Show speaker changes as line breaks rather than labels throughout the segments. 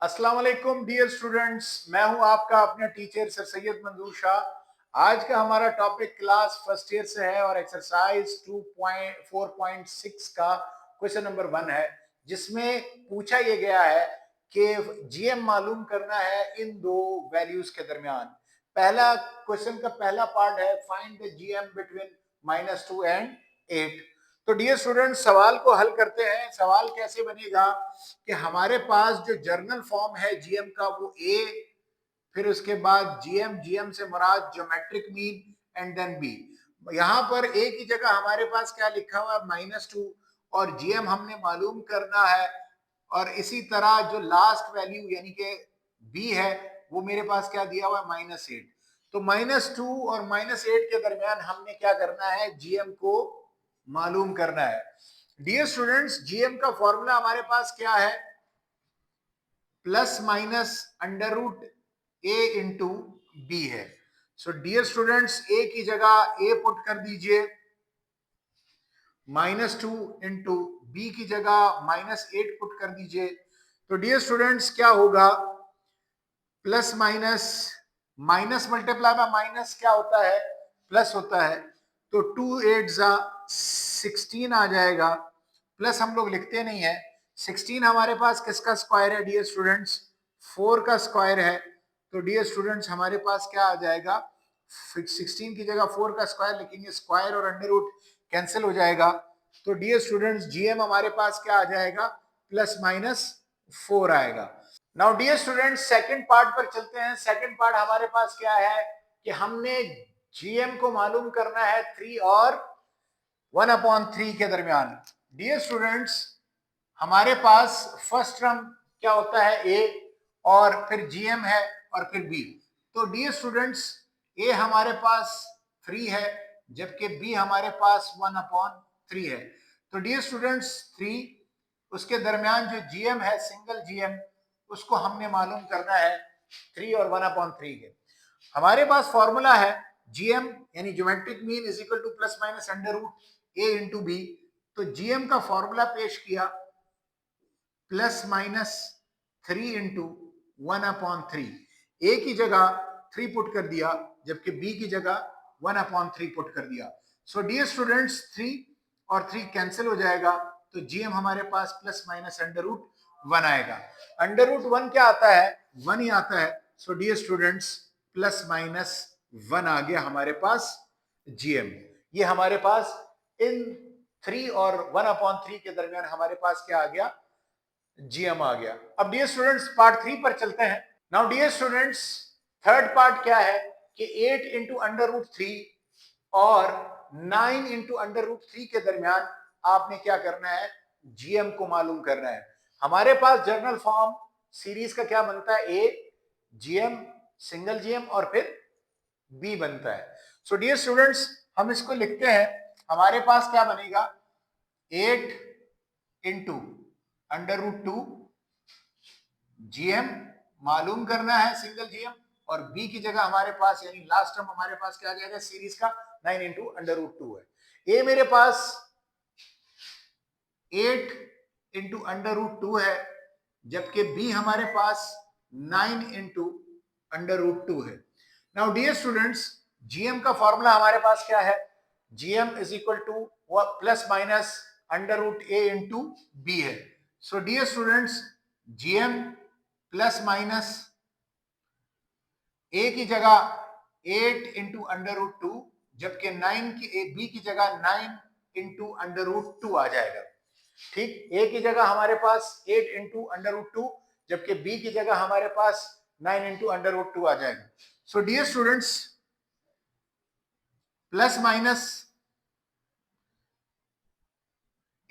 अस्सलाम वालेकुम dear students, मैं हूं आपका अपना टीचर सर सैयद मंजूर शाह। आज का हमारा टॉपिक क्लास फर्स्ट ईयर से है और एक्सरसाइज 2.4.6 का क्वेश्चन नंबर 1 है, जिसमें पूछा यह गया है कि जीएम मालूम करना है इन दो वैल्यूज के दरमियान। पहला क्वेश्चन का पहला पार्ट है find the GM between -2 and 8। तो डियर स्टूडेंट, सवाल को हल करते हैं। सवाल कैसे बनेगा कि हमारे पास जो जर्नल फॉर्म है जीएम का वो ए, फिर उसके बाद जीएम, जीएम से मुराद geometric mean and then B. यहां पर ए की जगह हमारे पास क्या लिखा हुआ है -2 और जीएम हमने मालूम करना है। और इसी तरह जो लास्ट वैल्यू यानी कि बी है वो मेरे पास क्या दिया हुआ है -8। तो -2 और -8 के दरमियान हमने क्या करना है, जीएम को मालूम करना है। डियर स्टूडेंट्स, जीएम का फॉर्मूला हमारे पास क्या है, प्लस माइनस अंडर रूट ए इंटू बी है। सो डियर स्टूडेंट्स, ए की जगह ए पुट कर दीजिए, -2 इंटू बी की जगह -8 पुट कर दीजिए। तो डियर स्टूडेंट्स क्या होगा, plus minus, minus multiply by minus क्या होता है, प्लस होता है। तो 2 8 16 आ जाएगा। प्लस हम लोग लिखते नहीं है, 16 हमारे पास किसका स्क्वायर है डियर स्टूडेंट्स, 4 का स्क्वायर है। तो डियर स्टूडेंट्स हमारे पास क्या आ जाएगा, 16 की जगह 4 का स्क्वायर लिखेंगे, स्क्वायर और अंडर रूट कैंसिल हो जाएगा। तो डियर स्टूडेंट्स जीएम हमारे पास क्या आ जाएगा, +-4 आएगा। Now dear students, second part पर चलते हैं। सेकंड पार्ट हमारे पास क्या है कि हमने जीएम को मालूम करना है 3 और 1/3 के दरमियान। डियर स्टूडेंट्स, हमारे पास फर्स्ट टर्म क्या होता है, ए, और फिर जीएम है और फिर बी। तो डियर स्टूडेंट्स, ए हमारे पास 3 है जबकि बी हमारे पास 1/3 है। तो डियर स्टूडेंट्स 3, उसके दरमियान जो जीएम है सिंगल जीएम, उसको हमने मालूम करना है 3 और 1/3 के। हमारे पास फॉर्मूला है जीएम यानी geometric mean is equal to plus minus under root A into b. तो जीएम का फॉर्मूला पेश किया, +-3 इंटू 1/3। ए की जगह 3 पुट कर दिया जबकि बी की जगह 1/3 पुट कर दिया। सो डियर स्टूडेंट्स 3 और 3 कैंसिल हो जाएगा। तो जीएम हमारे पास +-1 आएगा। अंडर रूट 1 क्या आता है, 1 ही आता है। सो डियर स्टूडेंट्स +-1 आ गया हमारे पास जीएम। ये हमारे पास इन 3 और 1/3 के दरमियान हमारे पास क्या आ गया, जीएम आ गया। अब डियर स्टूडेंट्स पार्ट 3 पर चलते हैं। Now dear students, third part क्या है कि 8 इंटू अंडर रूट 3 और 9 इंटू अंडर रूट 3 के दरमियान आपने क्या करना है, जीएम को मालूम करना है। हमारे पास जर्नल फॉर्म सीरीज का क्या बनता है, ए, जीएम, सिंगल जीएम और फिर बी बनता है। सो डियर स्टूडेंट्स, हम इसको लिखते हैं। हमारे पास क्या बनेगा, 8 इंटू अंडर रूट 2 जीएम मालूम करना है सिंगल जीएम, और बी की जगह हमारे पास यानी लास्ट टर्म हमारे पास क्या आ जाएगा सीरीज का, 9 इंटू अंडर रूट 2 है। ए मेरे पास 8 इंटू अंडर रूट 2 है जबकि बी हमारे पास 9 इंटू अंडर रूट 2 है। नाउ डियर स्टूडेंट्स, जीएम का फॉर्मूला हमारे पास क्या है, GM is equal to plus minus under root A into B है। So dear students, GM plus minus A की जगह 8 इंटू अंडर रूट 2 जबकि 9 की बी की जगह 9 इंटू अंडर रूट 2 आ जाएगा। ठीक, ए की जगह हमारे पास 8 इंटू अंडर रूट 2 जबकि बी की जगह हमारे पास 9 इंटू अंडर रूट 2 आ जाएगा। So dear students, plus minus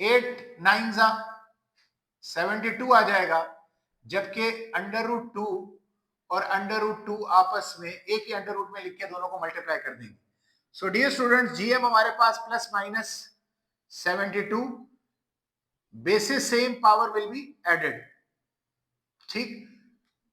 8 9 72 आ जाएगा जबकि अंडर रूट 2 और अंडर रूट 2 आपस में एक ही अंडर रूट में लिख के दोनों को मल्टीप्लाई कर देंगे। सो डियर स्टूडेंट्स, जीएम हमारे पास +-72, basis same, power will be added. ठीक,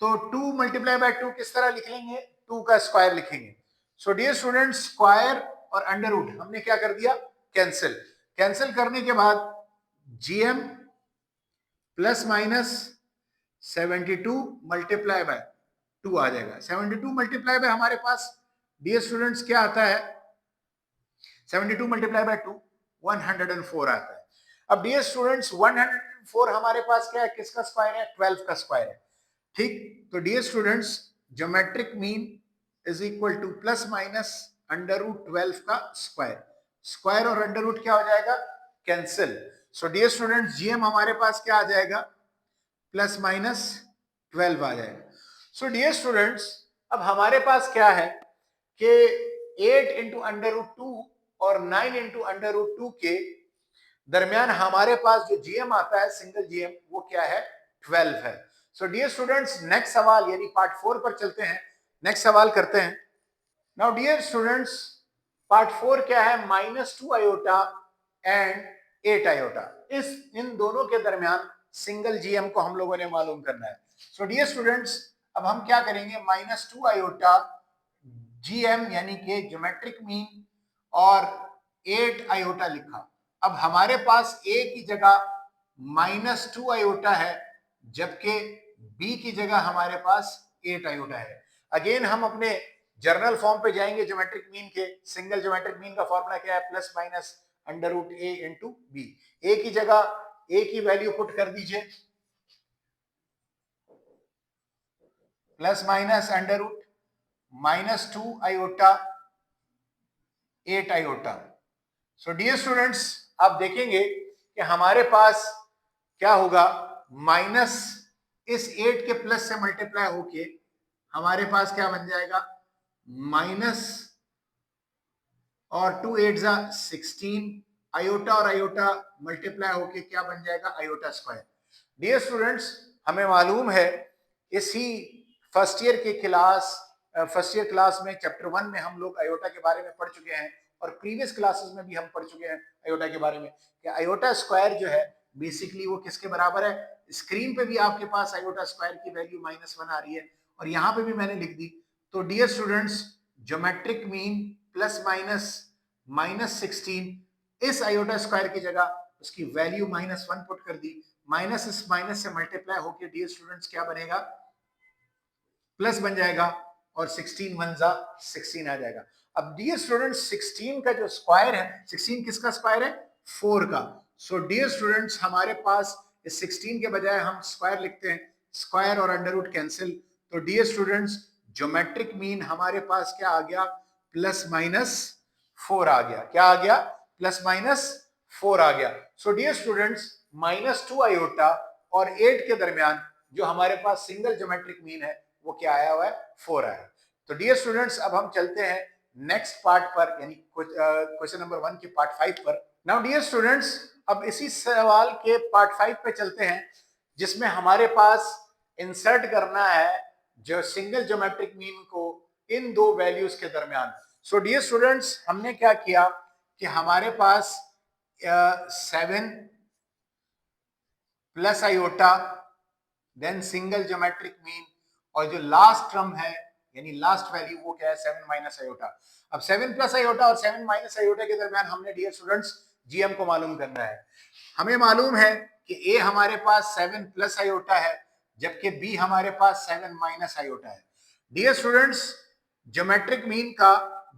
तो 2 मल्टीप्लाई बाय 2 किस तरह लिख लेंगे, 2 का स्क्वायर लिखेंगे। सो डियर स्टूडेंट्स, स्क्वायर और अंडर रूट हमने क्या कर दिया, कैंसिल। कैंसिल करने के बाद GM plus minus 72 multiply by 2 आ जाएगा। 72 मल्टीप्लाई बाय हमारे पास डियर स्टूडेंट्स क्या आता है, 72 मल्टीप्लाई बाय 2 104 आता है। अब डियर स्टूडेंट्स 104 हमारे पास क्या है, किसका स्क्वायर है, 12 का स्क्वायर है। ठीक, तो dear students geometric mean is equal to plus minus under root 12 का स्क्वायर। स्क्वायर और अंडर रूट क्या हो जाएगा, cancel. So dear students GM हमारे पास क्या आ जाएगा, प्लस माइनस 12 आ जाएगा। सो डियर स्टूडेंट्स अब हमारे पास क्या है कि 8 इंटू अंडर रूट 2 और 9 इंटू अंडर रूट 2 के दरमियान हमारे पास जो जीएम आता है, सिंगल जीएम, वो क्या है, 12 है। सो डियर स्टूडेंट्स नेक्स्ट सवाल यानी पार्ट 4 पर चलते हैं। नेक्स्ट सवाल करते हैं। नाउ डियर स्टूडेंट्स पार्ट 4 क्या है, -2 आयोटा एंड 8 आयोटा। इन दोनों के दरमियान सिंगल जीएम को हम लोगों ने मालूम करना है। सो डियर स्टूडेंट्स अब हम क्या करेंगे, -2 आयोटा जीएम यानी कि ज्योमेट्रिक मीन और 8 आयोटा लिखा। अब हमारे पास ए की जगह -2 आयोटा है, जबकि बी की जगह हमारे पास 8 आयोटा है। अगेन हम अपने जर्नल फॉर्म पे जाएंगे ज्योमेट्रिक मीन के। सिंगल ज्योमेट्रिक मीन का फॉर्मूला क्या है, प्लस माइनस अंडर रूट ए इंटू बी। ए की जगह ए की वैल्यू पुट कर दीजिए, plus minus under root -2 iota 8 iota. So dear students आप देखेंगे कि हमारे पास क्या होगा, माइनस इस 8 के प्लस से मल्टीप्लाई होके हमारे पास क्या बन जाएगा, माइनस और 2 8 जा 16, आयोटा और आयोटा मल्टीप्लाई होके क्या बन जाएगा, आयोटा स्क्वायर। डियर स्टूडेंट्स हमें मालूम है इसी फर्स्ट ईयर क्लास में चैप्टर 1 में हम लोग आयोटा के बारे में पढ़ चुके हैं, और प्रीवियस क्लासेस में भी हम पढ़ चुके हैं आयोटा के बारे में कि आयोटा स्क्वायर जो है बेसिकली वो किसके बराबर है। स्क्रीन पे भी आपके पास आयोटा स्क्वायर की वैल्यू -1 आ रही है, और यहाँ पे भी मैंने लिख दी। तो dear students geometric mean plus minus 16, इस आयोटा स्क्वायर की जगह उसकी वैल्यू -1 पुट कर दी। माइनस इस माइनस से मल्टीप्लाई होकर डियर स्टूडेंट्स क्या बनेगा, प्लस बन जाएगा, और 16 1 जा 16 आ जाएगा। अब डियर स्टूडेंट्स 16 का जो स्क्वायर है, 16 किसका स्क्वायर है, 4 का। सो डियर स्टूडेंट्स हमारे पास इस 16 के बजाय हम स्क्वायर लिखते हैं, स्क्वायर और अंडर रूट कैंसिल। तो डियर स्टूडेंट्स ज्योमेट्रिक मीन हमारे पास क्या आ गया, +4 आ गया। क्या आ गया, +4 आ गया। सो डियर स्टूडेंट्स -2 आयोटा और 8 के दरमियान जो हमारे पास सिंगल ज्योमेट्रिक मीन है वो क्या आया हुआ है, 4 आया। तो डियर स्टूडेंट्स अब हम चलते हैं नेक्स्ट पार्ट पर, यानी क्वेश्चन नंबर 1 के पार्ट 5 पर। नाउ डियर स्टूडेंट्स अब इसी सवाल के पार्ट 5 पे चलते हैं, जिसमें हमारे पास इंसर्ट करना है जो सिंगल ज्योमेट्रिक मीन को इन दो वैल्यूज के दरमियान। सो डियर स्टूडेंट्स हमने क्या किया कि हमारे पास 7 plus iota then single geometric mean, और जो लास्ट टर्म है यानी लास्ट वैल्यू वो क्या है, 7 माइनस आयोटा। अब 7 प्लस आयोटा और 7 माइनस आयोटा के दरमियान हमने डियर स्टूडेंट्स जीएम को मालूम करना है। हमें मालूम है कि ए हमारे पास 7 प्लस आयोटा है, जबकि बी हमारे पास 7 माइनस आयोटा है। डियर स्टूडेंट्स ज्योमेट्रिक मीन का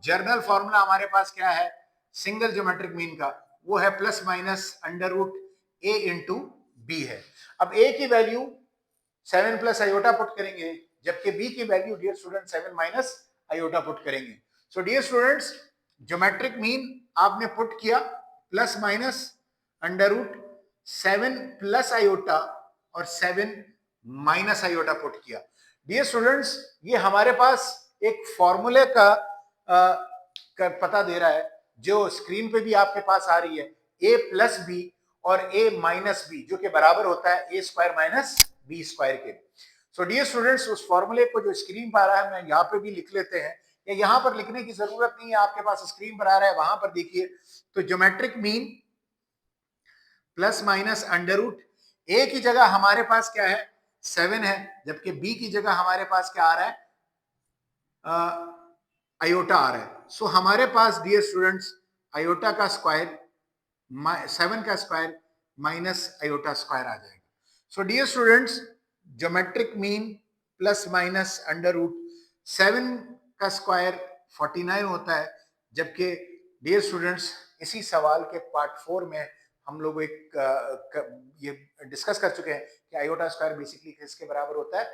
जर्नल फॉर्मूला हमारे पास क्या है, सिंगल ज्योमेट्रिक मीन का, वो है प्लस माइनस अंडर रूट ए इंटू बी है। अब ए की वैल्यू 7 प्लस आयोटा पुट करेंगे, जबकि बी की value dear student 7 minus iota put करेंगे। So dear students geometric mean आपने पुट किया plus minus under root 7 plus iota और 7 माइनस आयोटा पुट किया। डियर स्टूडेंट्स ये हमारे पास एक फॉर्मूले का पता दे रहा है, जो स्क्रीन पे भी आपके पास आ रही है, a प्लस बी और a माइनस बी, जो कि बराबर होता है a square minus B square के। सो डियर स्टूडेंट्स उस फॉर्मूले को जो स्क्रीन पर आ रहा है मैं यहाँ पे भी लिख लेते हैं, या यहाँ पर लिखने की जरूरत नहीं है, आपके पास स्क्रीन पर आ रहा है वहां पर देखिए। तो geometric mean plus minus under root A की जगह हमारे पास क्या है, 7 है, जबकि बी की जगह हमारे पास क्या आ रहा है, आयोटा आ रहा है। सो हमारे पास डियर स्टूडेंट्स आयोटा का स्क्वायर 7 का स्क्वायर माइनस आयोटा स्क्वायर आ जाएगा। So dear students geometric mean plus minus under root 7 का स्क्वायर 49 होता है, जबकि डियर स्टूडेंट्स इसी सवाल के पार्ट 4 में हम लोग ये डिस्कस कर चुके हैं कि आयोटा स्क्वायर बेसिकली किसके बराबर होता है,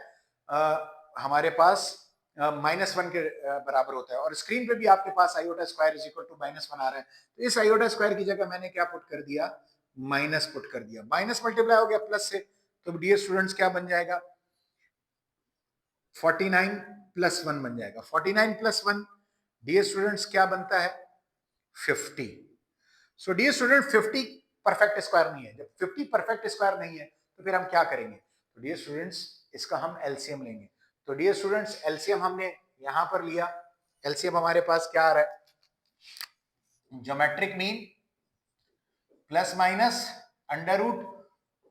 हमारे पास -1 के बराबर होता है। और स्क्रीन पे भी आपके पास iota square is equal to -1 आ रहा है, तो इस आयोटा स्क्वायर की जगह मैंने क्या पुट कर दिया, माइनस पुट कर दिया। माइनस मल्टीप्लाई हो गया प्लस से, तो डियर स्टूडेंट्स क्या बन जाएगा, 49 प्लस 1 बन जाएगा। 49 प्लस 1 डियर स्टूडेंट्स क्या बनता है, 50। So dear student 50 perfect square नहीं है। जब 50 परफेक्ट स्क्वायर नहीं है तो फिर हम क्या करेंगे, तो डियर स्टूडेंट्स इसका हम एलसीएम लेंगे। तो डियर स्टूडेंट्स एलसीएम हमने यहां पर लिया, एलसीएम हमारे पास क्या आ रहा है, geometric mean plus minus under root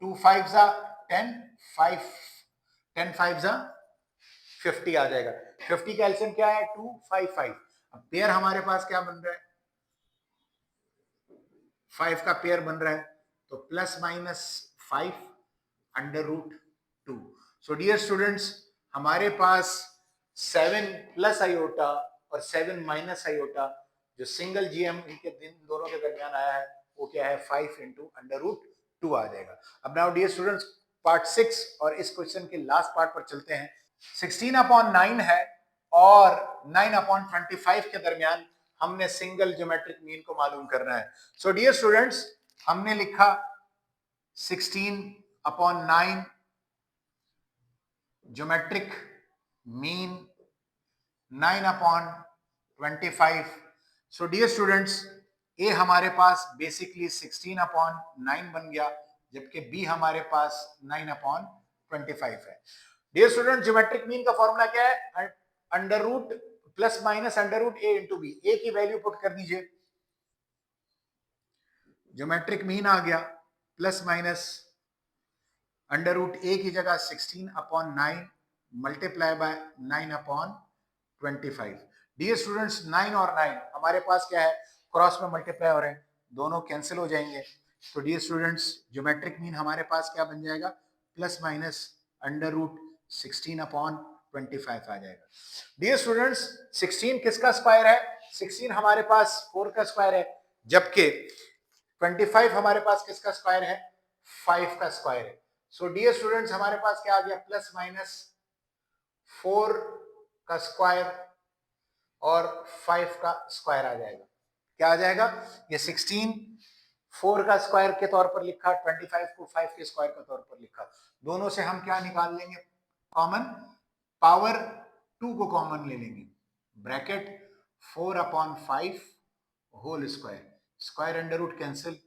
2 5 जा 10, 5 10 5 जा 50 आ जाएगा। 50 का एलसीएम क्या है, 2 5 5। अब पेयर हमारे पास क्या बन रहा है, 5 का पेयर बन रहा है, तो plus minus 5 under root 2। So dear students हमारे पास 7 प्लस आयोटा और 7 माइनस आयोटा जो सिंगल जीएम इनके दोनों के दरमियान आया है वो क्या है, 5 इंटू अंडर रूट 2 आ जाएगा। अब नाउ डियर स्टूडेंट्स पार्ट 6 और इस क्वेश्चन के लास्ट पार्ट पर चलते हैं। 16/9 है और 9/25 के दरमियान हमने सिंगल ज्योमेट्रिक मीन को मालूम करना है। सो डियर स्टूडेंट्स हमने लिखा 16/9 geometric mean 9/25। So dear students A हमारे पास बेसिकली 16/9 बन गया, जबकि बी हमारे पास 9/25 है। डियर स्टूडेंट ज्योमेट्रिक मीन का फॉर्मूला क्या है, under root plus minus under root ए इंटू बी। ए की वैल्यू पुट कर दीजिए, ज्योमेट्रिक मीन आ गया plus minus under root A की जगह 16/9 मल्टीप्लाई बाय 9/25। डियर स्टूडेंट्स 9 और 9 हमारे पास क्या है, क्रॉस में मल्टीप्लाई हो रहे हैं, दोनों कैंसिल हो जाएंगे। तो डियर स्टूडेंट्स ज्योमेट्रिक मीन हमारे पास क्या बन जाएगा, प्लस माइनस अंडर रूट 16/25 आ जाएगा। डियर स्टूडेंट्स 16 किसका स्क्वायर है, 16 हमारे पास 4 का स्क्वायर है, जबकि 25 हमारे पास किसका स्क्वायर है, 5 का स्क्वायर है। सो डियर स्टूडेंट्स हमारे पास क्या आ गया, प्लस माइनस 4 का स्क्वायर और 5 का स्क्वायर आ जाएगा। क्या आ जाएगा, ये 16 4 का स्क्वायर के तौर पर लिखा, 25 को 5 के स्क्वायर के तौर पर लिखा। दोनों से हम क्या निकाल लेंगे, कॉमन, पावर 2 को कॉमन ले लेंगे, bracket 4/5 whole square, square under root cancel.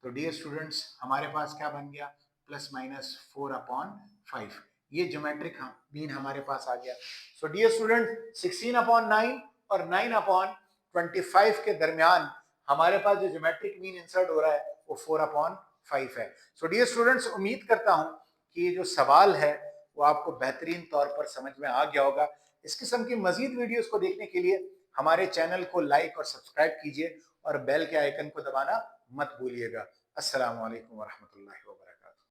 तो डियर स्टूडेंट्स हमारे पास क्या बन गया, प्लस माइनस 4/5। ये ज्योमेट्रिक मीन हमारे पास आ गया। सो डियर स्टूडेंट 16/9 और 9/25 के दरमियान हमारे पास जो ज्योमेट्रिक मीन इंसर्ट हो रहा है वो 4/5 है। सो डियर स्टूडेंट्स उम्मीद करता हूं कि ये जो सवाल है वो आपको बेहतरीन तौर पर समझ में आ गया होगा। इस किस्म की मजीद वीडियोस को देखने के लिए हमारे चैनल को लाइक और सब्सक्राइब कीजिए और बेल के आइकन को दबाना मत भूलिएगा। अस्सलाम वालेकुम व रहमतुल्लाहि व बरकातहू।